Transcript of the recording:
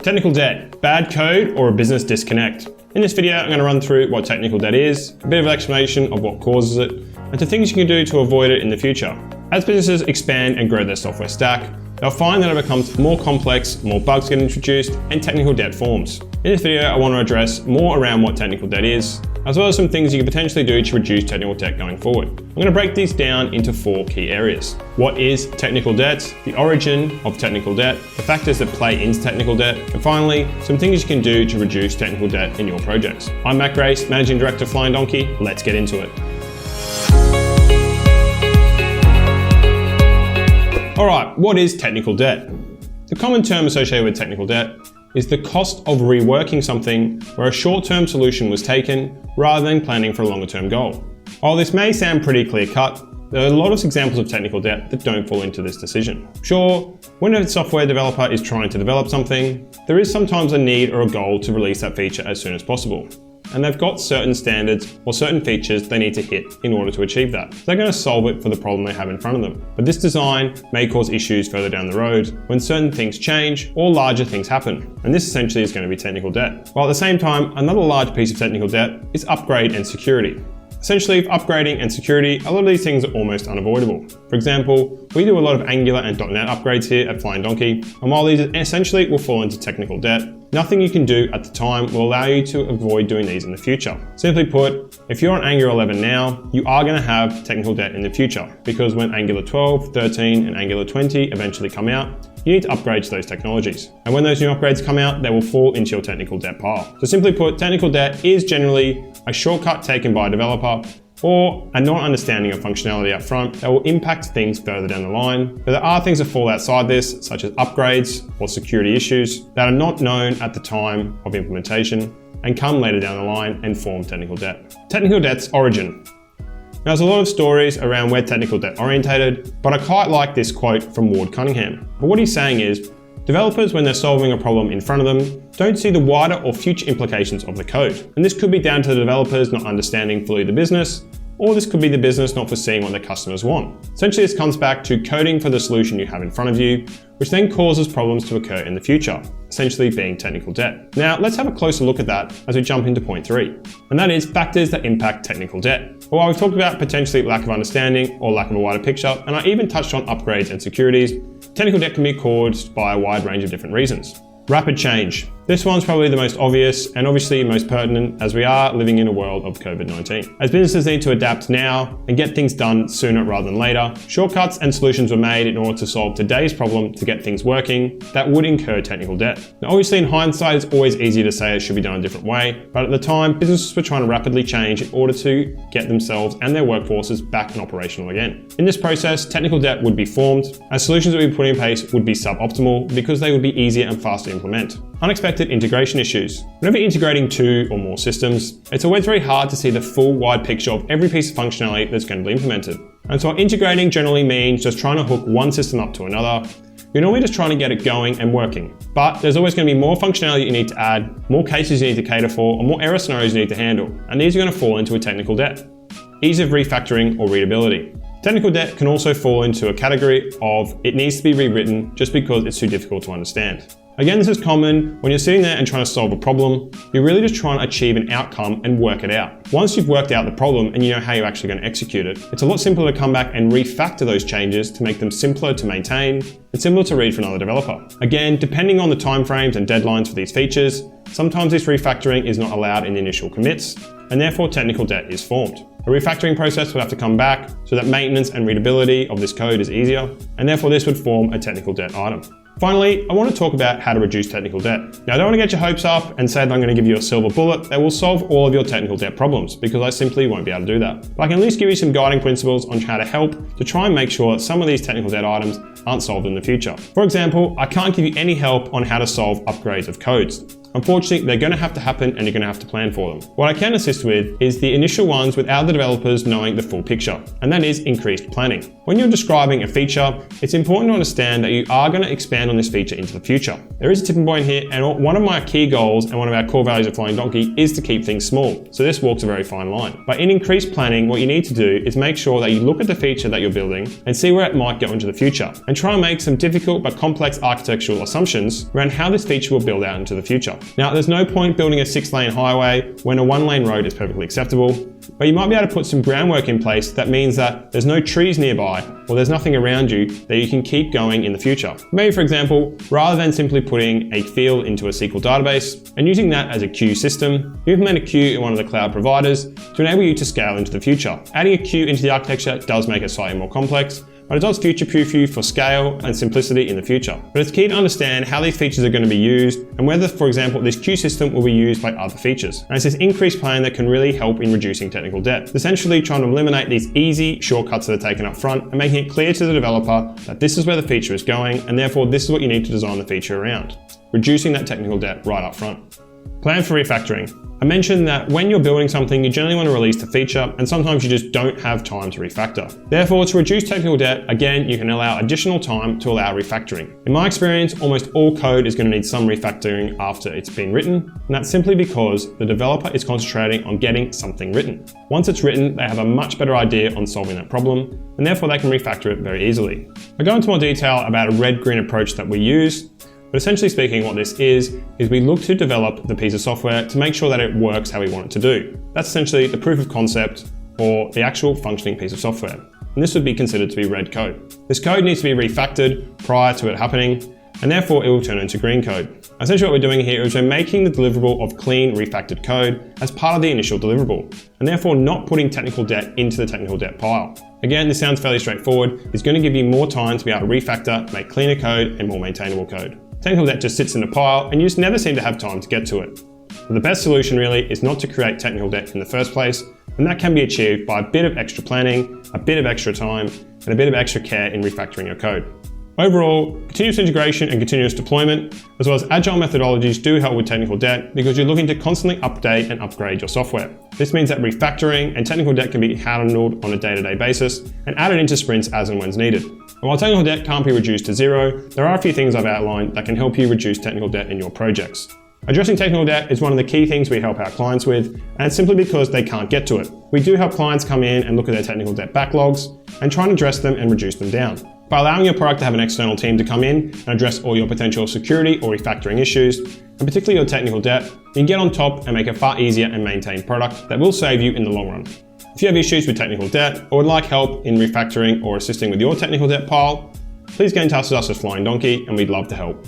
Technical debt, bad code or a business disconnect. In this video, I'm going to run through what technical debt is, a bit of an explanation of what causes it, and some things you can do to avoid it in the future. As businesses expand and grow their software stack, they'll find that it becomes more complex, more bugs get introduced, and technical debt forms. In this video, I want to address more around what technical debt is, as well as some things you can potentially do to reduce technical debt going forward. I'm going to break these down into 4 key areas. What is technical debt? The origin of technical debt, the factors that play into technical debt, and finally, some things you can do to reduce technical debt in your projects. I'm Matt Grace, Managing Director of Flying Donkey. Let's get into it. All right, what is technical debt? The common term associated with technical debt is the cost of reworking something where a short-term solution was taken rather than planning for a longer-term goal. While this may sound pretty clear-cut, there are a lot of examples of technical debt that don't fall into this decision. Sure, when a software developer is trying to develop something, there is sometimes a need or a goal to release that feature as soon as possible. And they've got certain standards or certain features they need to hit in order to achieve that. So they're going to solve it for the problem they have in front of them. But this design may cause issues further down the road when certain things change or larger things happen. And this essentially is going to be technical debt. While at the same time, another large piece of technical debt is upgrade and security. Essentially, with upgrading and security, a lot of these things are almost unavoidable. For example, we do a lot of Angular and .NET upgrades here at Flying Donkey, and while these essentially will fall into technical debt, nothing you can do at the time will allow you to avoid doing these in the future. Simply put, if you're on Angular 11 now, you are going to have technical debt in the future, because when Angular 12, 13, and Angular 20 eventually come out, you need to upgrade to those technologies. And when those new upgrades come out, they will fall into your technical debt pile. So simply put, technical debt is generally a shortcut taken by a developer or a non-understanding of functionality up front that will impact things further down the line. But there are things that fall outside this, such as upgrades or security issues that are not known at the time of implementation and come later down the line and form technical debt. Technical debt's origin. Now, there's a lot of stories around where technical debt orientated, but I quite like this quote from Ward Cunningham. But what he's saying is, developers, when they're solving a problem in front of them, don't see the wider or future implications of the code. And this could be down to the developers not understanding fully the business, or this could be the business not foreseeing what their customers want. Essentially, this comes back to coding for the solution you have in front of you, which then causes problems to occur in the future, essentially being technical debt. Now, let's have a closer look at that as we jump into point 3, and that is factors that impact technical debt. Well, while we've talked about potentially lack of understanding or lack of a wider picture, and I even touched on upgrades and securities, technical debt can be caused by a wide range of different reasons. Rapid change. This one's probably the most obvious and obviously most pertinent as we are living in a world of COVID-19. As businesses need to adapt now and get things done sooner rather than later, shortcuts and solutions were made in order to solve today's problem to get things working that would incur technical debt. Now, obviously in hindsight, it's always easy to say it should be done a different way, but at the time, businesses were trying to rapidly change in order to get themselves and their workforces back and operational again. In this process, technical debt would be formed, as solutions that would be put in place would be suboptimal because they would be easier and faster to implement. Unexpected integration issues. Whenever integrating 2 or more systems, it's always very hard to see the full wide picture of every piece of functionality that's going to be implemented. And so integrating generally means just trying to hook one system up to another. You're normally just trying to get it going and working. But there's always going to be more functionality you need to add, more cases you need to cater for, or more error scenarios you need to handle. And these are going to fall into a technical debt. Ease of refactoring or readability. Technical debt can also fall into a category of it needs to be rewritten just because it's too difficult to understand. Again, this is common when you're sitting there and trying to solve a problem. You're really just trying to achieve an outcome and work it out. Once you've worked out the problem and you know how you're actually going to execute it, it's a lot simpler to come back and refactor those changes to make them simpler to maintain and simpler to read for another developer. Again, depending on the timeframes and deadlines for these features, sometimes this refactoring is not allowed in the initial commits, and therefore technical debt is formed. A refactoring process would have to come back so that maintenance and readability of this code is easier, and therefore this would form a technical debt item. Finally, I want to talk about how to reduce technical debt. Now, I don't want to get your hopes up and say that I'm going to give you a silver bullet that will solve all of your technical debt problems, because I simply won't be able to do that. But I can at least give you some guiding principles on how to help to try and make sure that some of these technical debt items aren't solved in the future. For example, I can't give you any help on how to solve upgrades of codes. unfortunately, they're going to have to happen and you're going to have to plan for them. What I can assist with is the initial ones without the developers knowing the full picture, and that is increased planning. When you're describing a feature, it's important to understand that you are going to expand on this feature into the future. There is a tipping point here, and one of my key goals and one of our core values of Flying Donkey is to keep things small. So this walks a very fine line. But in increased planning, what you need to do is make sure that you look at the feature that you're building and see where it might go into the future, and try and make some difficult but complex architectural assumptions around how this feature will build out into the future. Now, there's no point building a 6-lane highway when a 1-lane road is perfectly acceptable, but you might be able to put some groundwork in place that means that there's no trees nearby or there's nothing around you that you can keep going in the future. Maybe, for example, rather than simply putting a field into a SQL database and using that as a queue system, you implement a queue in one of the cloud providers to enable you to scale into the future. Adding a queue into the architecture does make it slightly more complex, but it does future-proof you for scale and simplicity in the future. But it's key to understand how these features are going to be used and whether, for example, this queue system will be used by other features. And it's this increased planning that can really help in reducing technical debt. Essentially trying to eliminate these easy shortcuts that are taken up front and making it clear to the developer that this is where the feature is going and therefore this is what you need to design the feature around. Reducing that technical debt right up front. Plan for refactoring. I mentioned that when you're building something, you generally want to release the feature, and sometimes you just don't have time to refactor. Therefore, to reduce technical debt, again, you can allow additional time to allow refactoring. In my experience, almost all code is going to need some refactoring after it's been written, and that's simply because the developer is concentrating on getting something written. Once it's written, they have a much better idea on solving that problem, and therefore they can refactor it very easily. I go into more detail about a red-green approach that we use. But essentially speaking, what this is we look to develop the piece of software to make sure that it works how we want it to do. That's essentially the proof of concept or the actual functioning piece of software. And this would be considered to be red code. This code needs to be refactored prior to it happening, and therefore it will turn into green code. Essentially what we're doing here is we're making the deliverable of clean refactored code as part of the initial deliverable, and therefore not putting technical debt into the technical debt pile. Again, this sounds fairly straightforward. It's going to give you more time to be able to refactor, make cleaner code and more maintainable code. Technical debt just sits in a pile and you just never seem to have time to get to it. But the best solution really is not to create technical debt in the first place, and that can be achieved by a bit of extra planning, a bit of extra time, and a bit of extra care in refactoring your code. Overall, continuous integration and continuous deployment, as well as agile methodologies, do help with technical debt because you're looking to constantly update and upgrade your software. This means that refactoring and technical debt can be handled on a day-to-day basis and added into sprints as and when needed. And while technical debt can't be reduced to zero, there are a few things I've outlined that can help you reduce technical debt in your projects. Addressing technical debt is one of the key things we help our clients with, and it's simply because they can't get to it. We do help clients come in and look at their technical debt backlogs and try and address them and reduce them down. By allowing your product to have an external team to come in and address all your potential security or refactoring issues, and particularly your technical debt, you can get on top and make a far easier and maintained product that will save you in the long run. If you have issues with technical debt or would like help in refactoring or assisting with your technical debt pile, please get in touch with us at Flying Donkey and we'd love to help.